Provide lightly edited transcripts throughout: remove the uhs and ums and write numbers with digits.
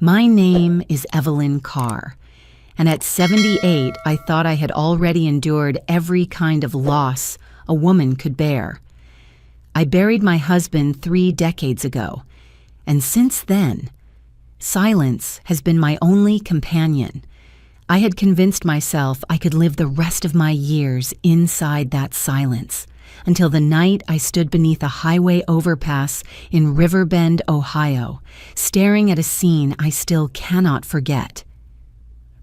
My name is Evelyn Carr, and at 78 I thought I had already endured every kind of loss a woman could bear. I buried my husband 3 decades ago, and since then, silence has been my only companion. I had convinced myself I could live the rest of my years inside that silence, until the night I stood beneath a highway overpass in Riverbend, Ohio, staring at a scene I still cannot forget.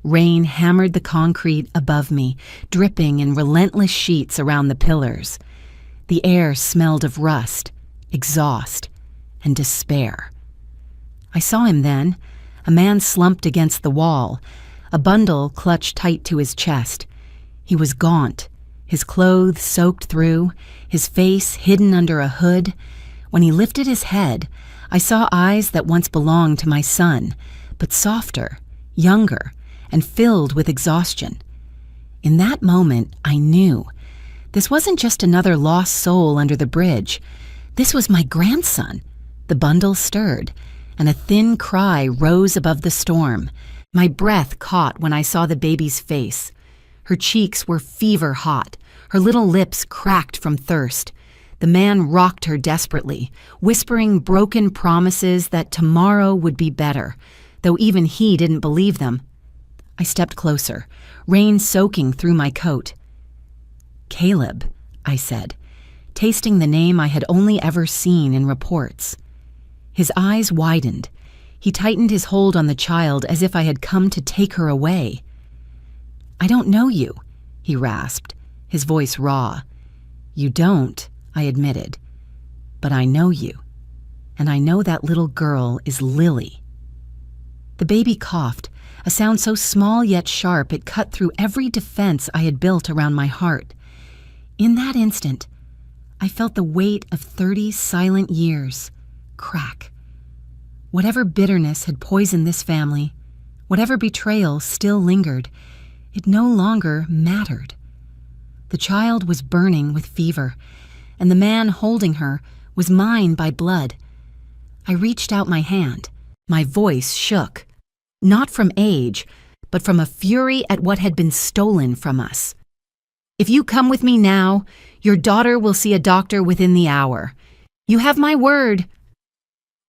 Rain hammered the concrete above me, dripping in relentless sheets around the pillars. The air smelled of rust, exhaust, and despair. I saw him then, a man slumped against the wall, a bundle clutched tight to his chest. He was gaunt, his clothes soaked through, his face hidden under a hood. When he lifted his head, I saw eyes that once belonged to my son, but softer, younger, and filled with exhaustion. In that moment, I knew this wasn't just another lost soul under the bridge. This was my grandson. The bundle stirred, and a thin cry rose above the storm. My breath caught when I saw the baby's face. Her cheeks were fever hot, her little lips cracked from thirst. The man rocked her desperately, whispering broken promises that tomorrow would be better, though even he didn't believe them. I stepped closer, rain soaking through my coat. "Caleb," I said, tasting the name I had only ever seen in reports. His eyes widened. He tightened his hold on the child as if I had come to take her away. "I don't know you," he rasped, his voice raw. "You don't," I admitted, "but I know you, and I know that little girl is Lily." The baby coughed, a sound so small yet sharp it cut through every defense I had built around my heart. In that instant, I felt the weight of 30 silent years crack. Whatever bitterness had poisoned this family, whatever betrayal still lingered, it no longer mattered. The child was burning with fever, and the man holding her was mine by blood. I reached out my hand. My voice shook, not from age, but from a fury at what had been stolen from us. "If you come with me now, your daughter will see a doctor within the hour. You have my word."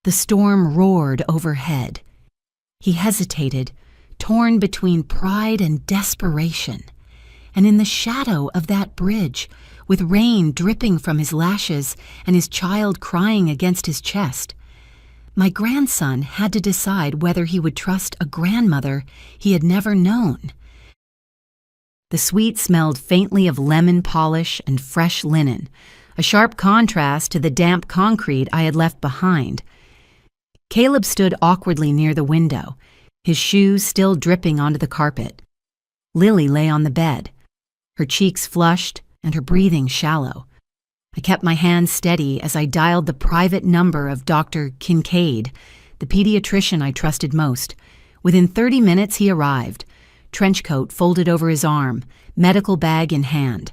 The storm roared overhead. He hesitated, torn between pride and desperation. And in the shadow of that bridge, with rain dripping from his lashes and his child crying against his chest, my grandson had to decide whether he would trust a grandmother he had never known. The suite smelled faintly of lemon polish and fresh linen, a sharp contrast to the damp concrete I had left behind. Caleb stood awkwardly near the window, his shoes still dripping onto the carpet. Lily lay on the bed, her cheeks flushed and her breathing shallow. I kept my hands steady as I dialed the private number of Dr. Kincaid, the pediatrician I trusted most. Within 30 minutes he arrived, trench coat folded over his arm, medical bag in hand.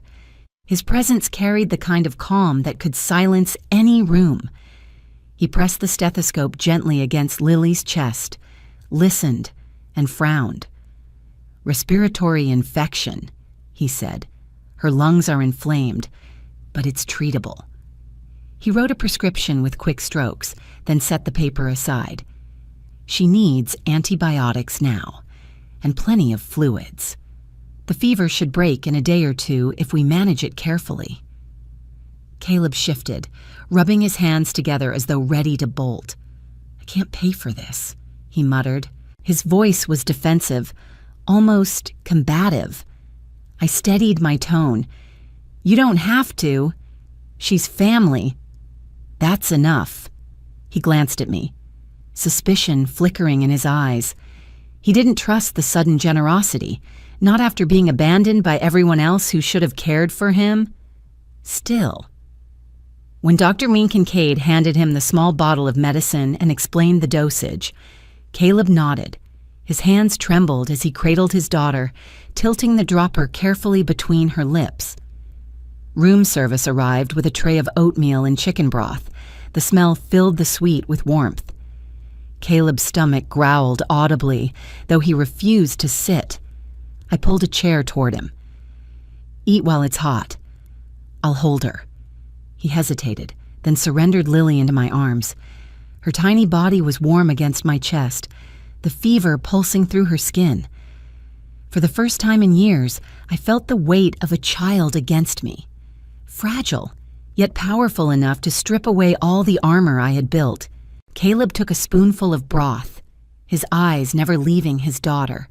His presence carried the kind of calm that could silence any room. He pressed the stethoscope gently against Lily's chest, listened, and frowned. "Respiratory infection," he said. "Her lungs are inflamed, but it's treatable." He wrote a prescription with quick strokes, then set the paper aside. "She needs antibiotics now, and plenty of fluids. The fever should break in a day or 2 if we manage it carefully." Caleb shifted, rubbing his hands together as though ready to bolt. "I can't pay for this," he muttered. His voice was defensive, almost combative. I steadied my tone. "You don't have to. She's family. That's enough." He glanced at me, suspicion flickering in his eyes. He didn't trust the sudden generosity, not after being abandoned by everyone else who should have cared for him. Still. When Dr. Kincaid handed him the small bottle of medicine and explained the dosage, Caleb nodded. His hands trembled as he cradled his daughter, tilting the dropper carefully between her lips. Room service arrived with a tray of oatmeal and chicken broth. The smell filled the suite with warmth. Caleb's stomach growled audibly, though he refused to sit. I pulled a chair toward him. "Eat while it's hot. I'll hold her." He hesitated, then surrendered Lily into my arms. Her tiny body was warm against my chest, the fever pulsing through her skin. For the first time in years, I felt the weight of a child against me. Fragile, yet powerful enough to strip away all the armor I had built. Caleb took a spoonful of broth, his eyes never leaving his daughter.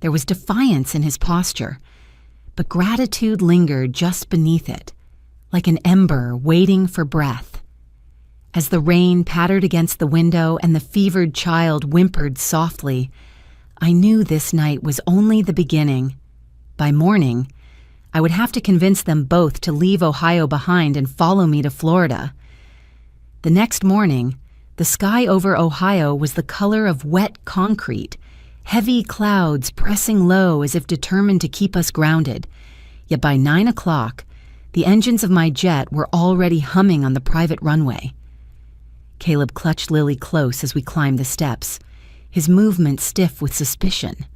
There was defiance in his posture, but gratitude lingered just beneath it, like an ember waiting for breath. As the rain pattered against the window and the fevered child whimpered softly, I knew this night was only the beginning. By morning, I would have to convince them both to leave Ohio behind and follow me to Florida. The next morning, the sky over Ohio was the color of wet concrete, heavy clouds pressing low as if determined to keep us grounded. Yet by 9 o'clock, the engines of my jet were already humming on the private runway. Caleb clutched Lily close as we climbed the steps, his movement stiff with suspicion.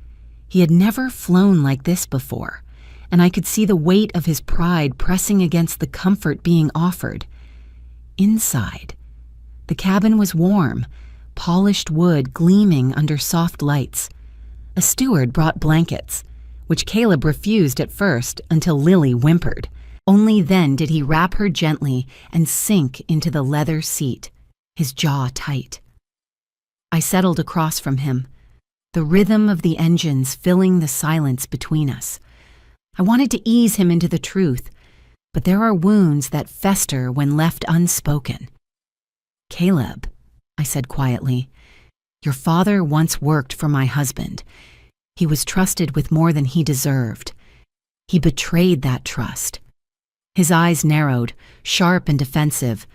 He had never flown like this before, and I could see the weight of his pride pressing against the comfort being offered. Inside, the cabin was warm, polished wood gleaming under soft lights. A steward brought blankets, which Caleb refused at first until Lily whimpered. Only then did he wrap her gently and sink into the leather seat, his jaw tight. I settled across from him, the rhythm of the engines filling the silence between us. I wanted to ease him into the truth, but there are wounds that fester when left unspoken. "Caleb," I said quietly, "your father once worked for my husband. He was trusted with more than he deserved. He betrayed that trust." His eyes narrowed, sharp and defensive.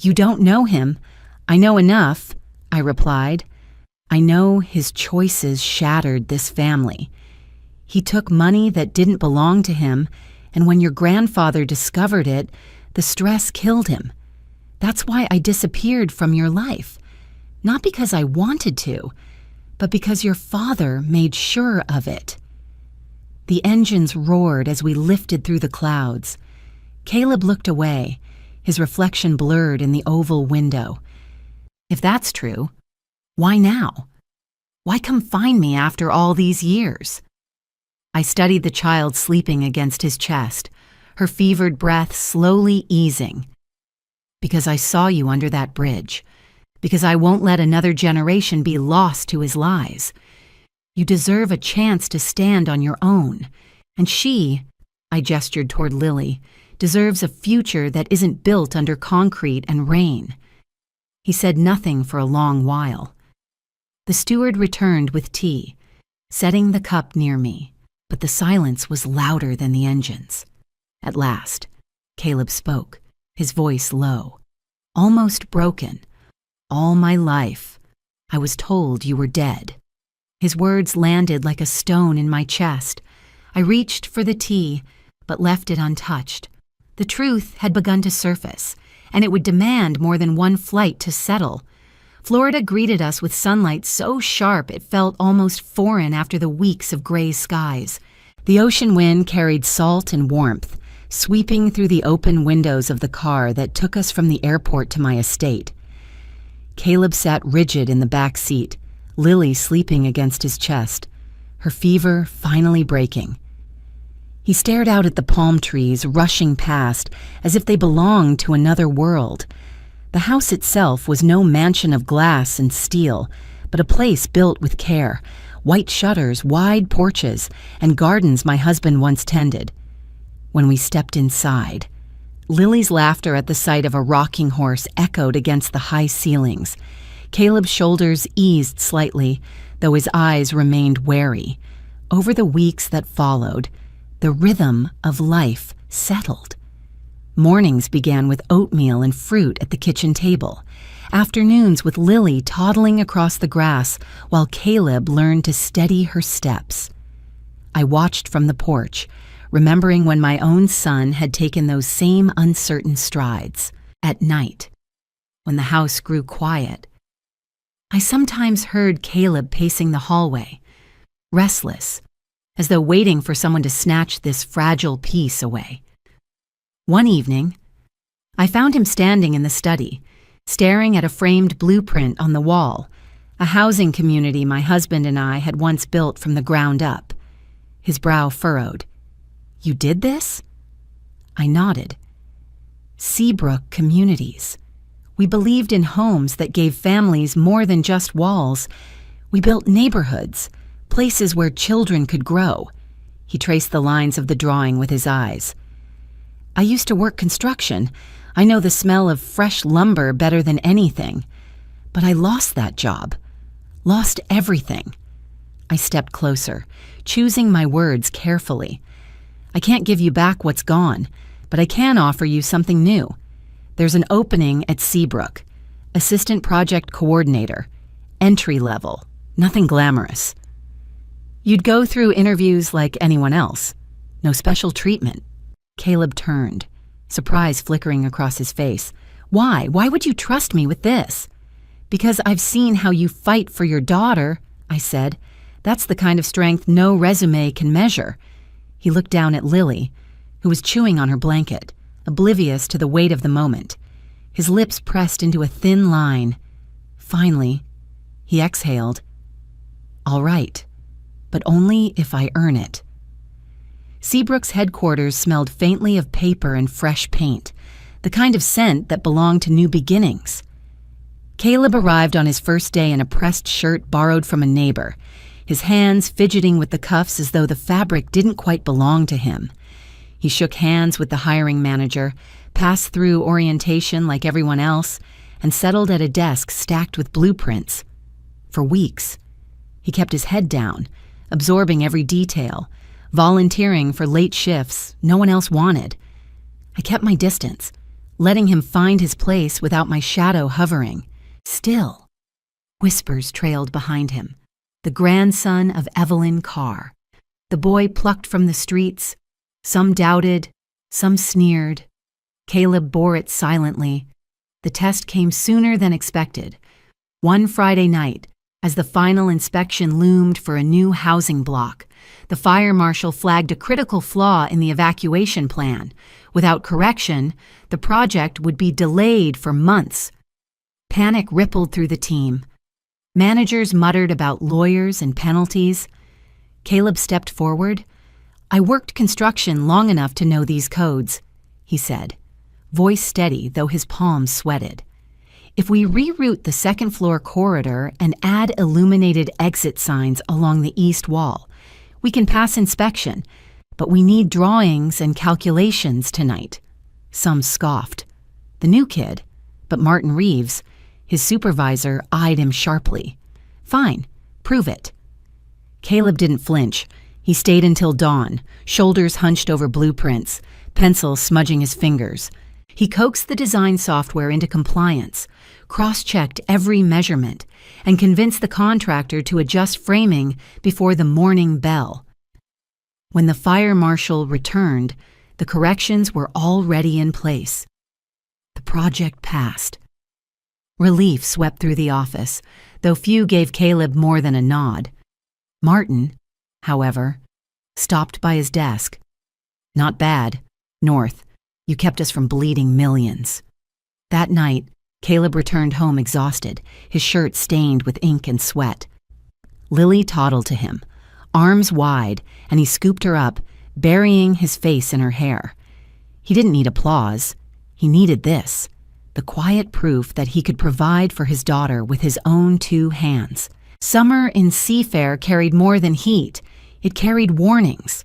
"You don't know him. I know enough," I replied. "I know his choices shattered this family. He took money that didn't belong to him, and when your grandfather discovered it, the stress killed him. That's why I disappeared from your life. Not because I wanted to, but because your father made sure of it." The engines roared as we lifted through the clouds. Caleb looked away, his reflection blurred in the oval window. "If that's true, why now? Why come find me after all these years?" I studied the child sleeping against his chest, her fevered breath slowly easing. "Because I saw you under that bridge. Because I won't let another generation be lost to his lies. You deserve a chance to stand on your own. And she," I gestured toward Lily, "deserves a future that isn't built under concrete and rain." He said nothing for a long while. The steward returned with tea, setting the cup near me, but the silence was louder than the engines. At last, Caleb spoke, his voice low, almost broken. "All my life, I was told you were dead." His words landed like a stone in my chest. I reached for the tea, but left it untouched. The truth had begun to surface, and it would demand more than one flight to settle. Florida greeted us with sunlight so sharp it felt almost foreign after the weeks of gray skies. The ocean wind carried salt and warmth, sweeping through the open windows of the car that took us from the airport to my estate. Caleb sat rigid in the back seat, Lily sleeping against his chest, her fever finally breaking. He stared out at the palm trees rushing past as if they belonged to another world. The house itself was no mansion of glass and steel, but a place built with care, white shutters, wide porches, and gardens my husband once tended. When we stepped inside, Lily's laughter at the sight of a rocking horse echoed against the high ceilings. Caleb's shoulders eased slightly, though his eyes remained wary. Over the weeks that followed, the rhythm of life settled. Mornings began with oatmeal and fruit at the kitchen table, afternoons with Lily toddling across the grass while Caleb learned to steady her steps. I watched from the porch, remembering when my own son had taken those same uncertain strides. At night, when the house grew quiet, I sometimes heard Caleb pacing the hallway, restless, as though waiting for someone to snatch this fragile piece away. One evening, I found him standing in the study, staring at a framed blueprint on the wall, a housing community my husband and I had once built from the ground up. His brow furrowed. "You did this?" I nodded. Seabrook Communities. We believed in homes that gave families more than just walls. We built neighborhoods, places where children could grow. He traced the lines of the drawing with his eyes. "I used to work construction. I know the smell of fresh lumber better than anything. But I lost that job. Lost everything." I stepped closer, choosing my words carefully. "I can't give you back what's gone, but I can offer you something new. There's an opening at Seabrook, assistant project coordinator, entry level, nothing glamorous. You'd go through interviews like anyone else. No special treatment." Caleb turned, surprise flickering across his face. "Why? Why would you trust me with this?" "Because I've seen how you fight for your daughter," I said. "That's the kind of strength no resume can measure." He looked down at Lily, who was chewing on her blanket, oblivious to the weight of the moment. His lips pressed into a thin line. Finally, he exhaled. "All right, but only if I earn it." Seabrook's headquarters smelled faintly of paper and fresh paint, the kind of scent that belonged to new beginnings. Caleb arrived on his first day in a pressed shirt borrowed from a neighbor, his hands fidgeting with the cuffs as though the fabric didn't quite belong to him. He shook hands with the hiring manager, passed through orientation like everyone else, and settled at a desk stacked with blueprints. For weeks, he kept his head down, absorbing every detail, volunteering for late shifts no one else wanted. I kept my distance, letting him find his place without my shadow hovering. Still, whispers trailed behind him. The grandson of Evelyn Carr, the boy plucked from the streets. Some doubted, some sneered. Caleb bore it silently. The test came sooner than expected. One Friday night, as the final inspection loomed for a new housing block, the fire marshal flagged a critical flaw in the evacuation plan. Without correction, the project would be delayed for months. Panic rippled through the team. Managers muttered about lawyers and penalties. Caleb stepped forward. "I worked construction long enough to know these codes," he said, voice steady though his palms sweated. "If we reroute the second-floor corridor and add illuminated exit signs along the east wall, we can pass inspection, but we need drawings and calculations tonight." Some scoffed. The new kid, but Martin Reeves, his supervisor, eyed him sharply. "Fine, prove it." Caleb didn't flinch. He stayed until dawn, shoulders hunched over blueprints, pencil smudging his fingers. He coaxed the design software into compliance, cross-checked every measurement, and convinced the contractor to adjust framing before the morning bell. When the fire marshal returned, the corrections were already in place. The project passed. Relief swept through the office, though few gave Caleb more than a nod. Martin, however, stopped by his desk. "Not bad, North. You kept us from bleeding millions." That night, Caleb returned home exhausted, his shirt stained with ink and sweat. Lily toddled to him, arms wide, and he scooped her up, burying his face in her hair. He didn't need applause. He needed this, the quiet proof that he could provide for his daughter with his own two hands. Summer in Seafair carried more than heat. It carried warnings.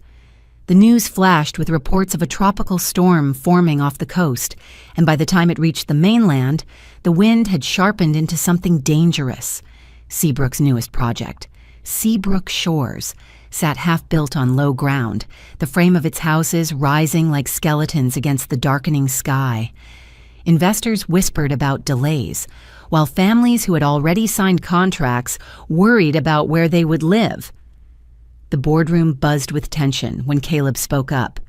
The news flashed with reports of a tropical storm forming off the coast, and by the time it reached the mainland, the wind had sharpened into something dangerous. Seabrook's newest project, Seabrook Shores, sat half-built on low ground, the frame of its houses rising like skeletons against the darkening sky. Investors whispered about delays, while families who had already signed contracts worried about where they would live. The boardroom buzzed with tension when Caleb spoke up.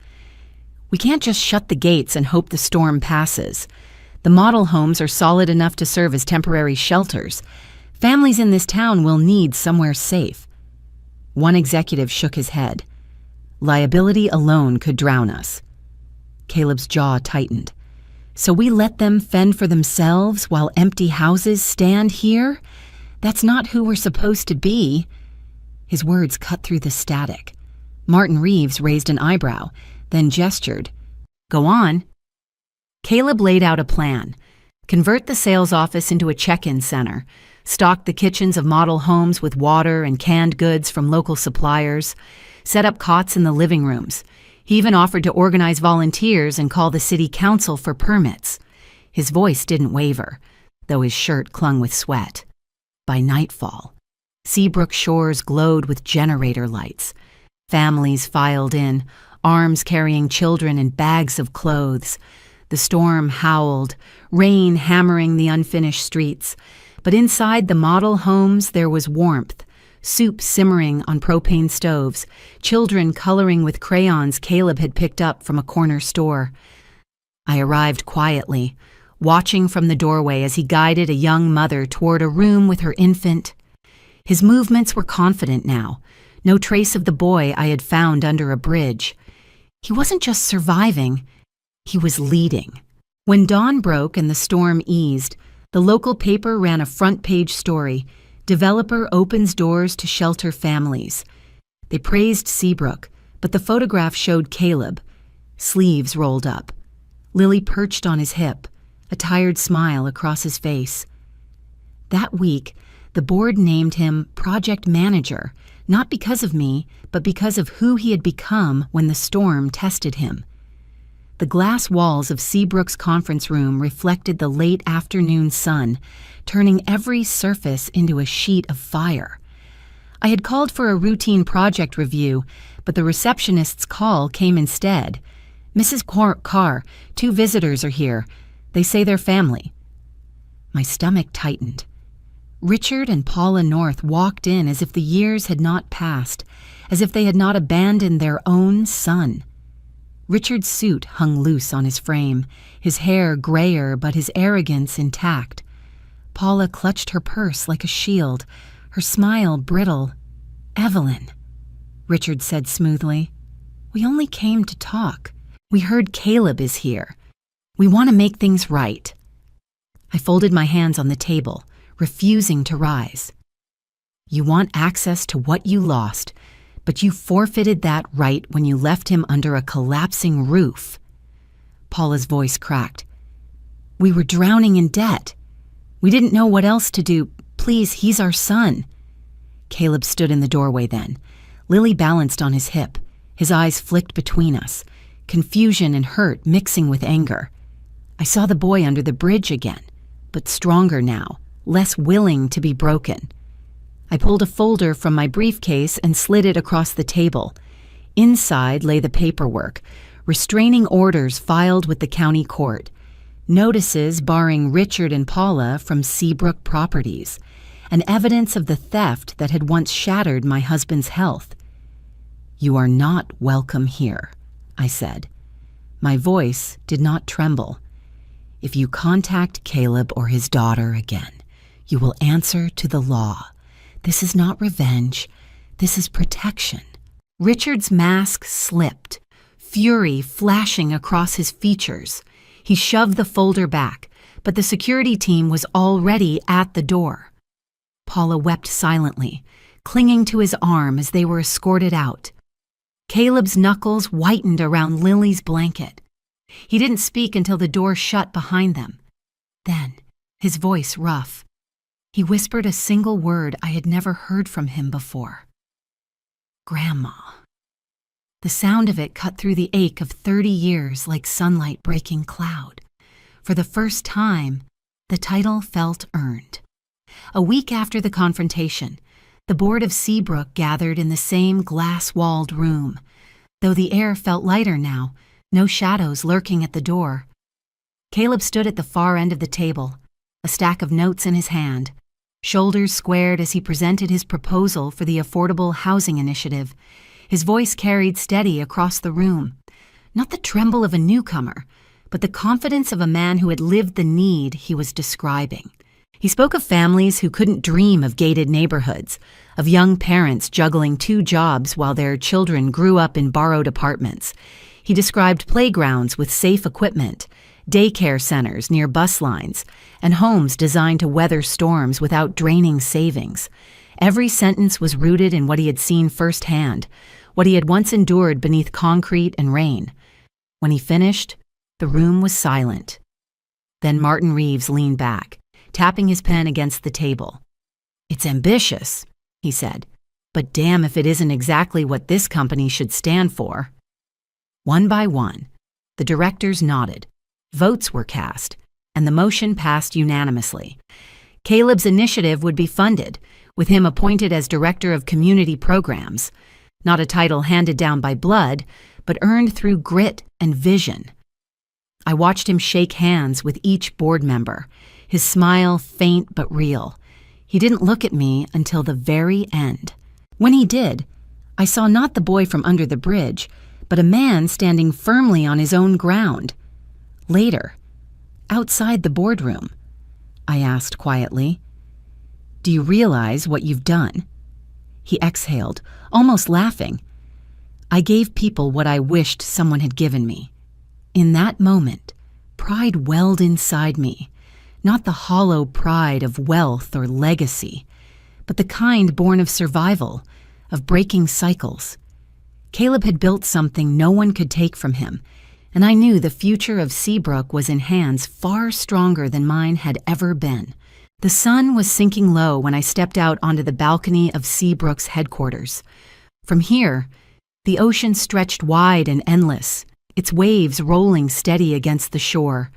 "We can't just shut the gates and hope the storm passes. The model homes are solid enough to serve as temporary shelters. Families in this town will need somewhere safe. One executive shook his head. Liability alone could drown us. Caleb's jaw tightened. So we let them fend for themselves while empty houses stand here? That's not who we're supposed to be. His words cut through the static. Martin Reeves raised an eyebrow, then gestured. Go on. Caleb laid out a plan. Convert the sales office into a check-in center. Stock the kitchens of model homes with water and canned goods from local suppliers. Set up cots in the living rooms. He even offered to organize volunteers and call the city council for permits. His voice didn't waver, though his shirt clung with sweat. By nightfall, Seabrook shores glowed with generator lights. Families filed in, arms carrying children and bags of clothes. The storm howled, rain hammering the unfinished streets. But inside the model homes there was warmth, soup simmering on propane stoves, children coloring with crayons Caleb had picked up from a corner store. I arrived quietly, watching from the doorway as he guided a young mother toward a room with her infant. His movements were confident now, no trace of the boy I had found under a bridge. He wasn't just surviving, he was leading. When dawn broke and the storm eased, the local paper ran a front-page story, Developer opens doors to shelter families. They praised Seabrook, but the photograph showed Caleb, sleeves rolled up. Lily perched on his hip, a tired smile across his face. That week, the board named him project manager, not because of me, but because of who he had become when the storm tested him. The glass walls of Seabrook's conference room reflected the late afternoon sun, turning every surface into a sheet of fire. I had called for a routine project review, but the receptionist's call came instead. Mrs. Carr, 2 visitors are here. They say they're family. My stomach tightened. Richard and Paula North walked in as if the years had not passed, as if they had not abandoned their own son. Richard's suit hung loose on his frame, his hair grayer but his arrogance intact. Paula clutched her purse like a shield, her smile brittle. "Evelyn," Richard said smoothly, "we only came to talk. We heard Caleb is here. We want to make things right." I folded my hands on the table, refusing to rise. "You want access to what you lost, but you forfeited that right when you left him under a collapsing roof." Paula's voice cracked. "We were drowning in debt. We didn't know what else to do. Please, he's our son." Caleb stood in the doorway then. Lily balanced on his hip. His eyes flicked between us, confusion and hurt mixing with anger. I saw the boy under the bridge again, but stronger now, less willing to be broken. I pulled a folder from my briefcase and slid it across the table. Inside lay the paperwork, restraining orders filed with the county court, notices barring Richard and Paula from Seabrook Properties, and evidence of the theft that had once shattered my husband's health. "You are not welcome here," I said. My voice did not tremble. "If you contact Caleb or his daughter again, you will answer to the law. This is not revenge. This is protection." Richard's mask slipped, fury flashing across his features. He shoved the folder back, but the security team was already at the door. Paula wept silently, clinging to his arm as they were escorted out. Caleb's knuckles whitened around Lily's blanket. He didn't speak until the door shut behind them. Then, his voice rough, he whispered a single word I had never heard from him before. "Grandma." The sound of it cut through the ache of 30 years like sunlight breaking cloud. For the first time, the title felt earned. A week after the confrontation, the board of Seabrook gathered in the same glass-walled room. Though the air felt lighter now, no shadows lurking at the door. Caleb stood at the far end of the table, a stack of notes in his hand, shoulders squared as he presented his proposal for the Affordable Housing Initiative. His voice carried steady across the room. Not the tremble of a newcomer, but the confidence of a man who had lived the need he was describing. He spoke of families who couldn't dream of gated neighborhoods, of young parents juggling 2 jobs while their children grew up in borrowed apartments. He described playgrounds with safe equipment, daycare centers near bus lines, and homes designed to weather storms without draining savings. Every sentence was rooted in what he had seen firsthand, what he had once endured beneath concrete and rain. When he finished, the room was silent. Then Martin Reeves leaned back, tapping his pen against the table. "It's ambitious," he said, "but damn if it isn't exactly what this company should stand for." One by one, the directors nodded, votes were cast, and the motion passed unanimously. Caleb's initiative would be funded, with him appointed as Director of Community Programs, not a title handed down by blood, but earned through grit and vision. I watched him shake hands with each board member, his smile faint but real. He didn't look at me until the very end. When he did, I saw not the boy from under the bridge, but a man standing firmly on his own ground. Later, outside the boardroom, I asked quietly, "Do you realize what you've done?" He exhaled, almost laughing. "I gave people what I wished someone had given me." In that moment, pride welled inside me, not the hollow pride of wealth or legacy, but the kind born of survival, of breaking cycles. Caleb had built something no one could take from him, and I knew the future of Seabrook was in hands far stronger than mine had ever been. The sun was sinking low when I stepped out onto the balcony of Seabrook's headquarters. From here, the ocean stretched wide and endless, its waves rolling steady against the shore.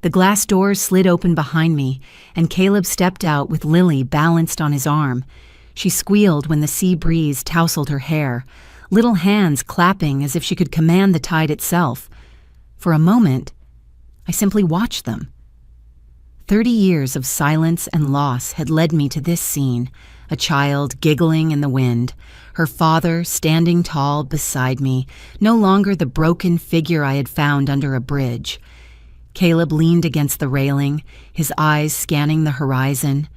The glass doors slid open behind me, and Caleb stepped out with Lily balanced on his arm. She squealed when the sea breeze tousled her hair, little hands clapping as if she could command the tide itself. For a moment, I simply watched them. 30 years of silence and loss had led me to this scene, a child giggling in the wind, her father standing tall beside me, no longer the broken figure I had found under a bridge. Caleb leaned against the railing, his eyes scanning the horizon.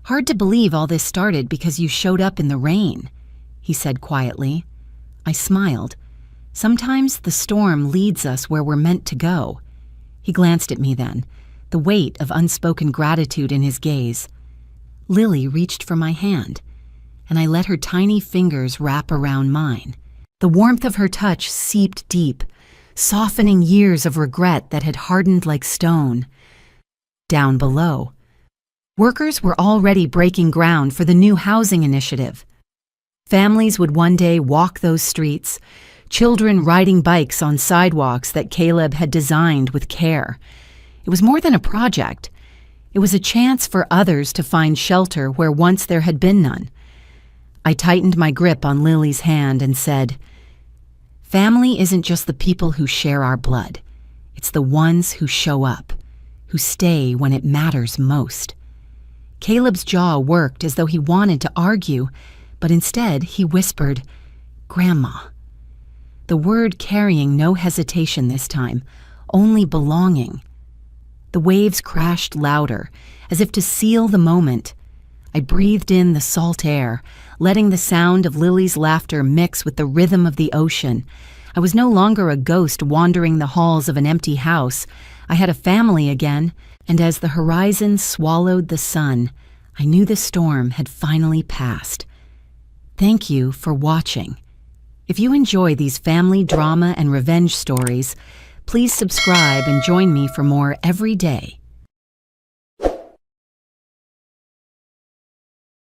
"Hard to believe all this started because you showed up in the rain," he said quietly. I smiled. "Sometimes the storm leads us where we're meant to go." He glanced at me then, the weight of unspoken gratitude in his gaze. Lily reached for my hand, and I let her tiny fingers wrap around mine. The warmth of her touch seeped deep, softening years of regret that had hardened like stone. Down below, workers were already breaking ground for the new housing initiative. Families would one day walk those streets, children riding bikes on sidewalks that Caleb had designed with care. It was more than a project. It was a chance for others to find shelter where once there had been none. I tightened my grip on Lily's hand and said, "Family isn't just the people who share our blood. It's the ones who show up, who stay when it matters most." Caleb's jaw worked as though he wanted to argue, but instead he whispered, "Grandma." The word carrying no hesitation this time, only belonging. The waves crashed louder, as if to seal the moment. I breathed in the salt air, letting the sound of Lily's laughter mix with the rhythm of the ocean. I was no longer a ghost wandering the halls of an empty house. I had a family again, and as the horizon swallowed the sun, I knew the storm had finally passed. Thank you for watching. If you enjoy these family drama and revenge stories, please subscribe and join me for more every day.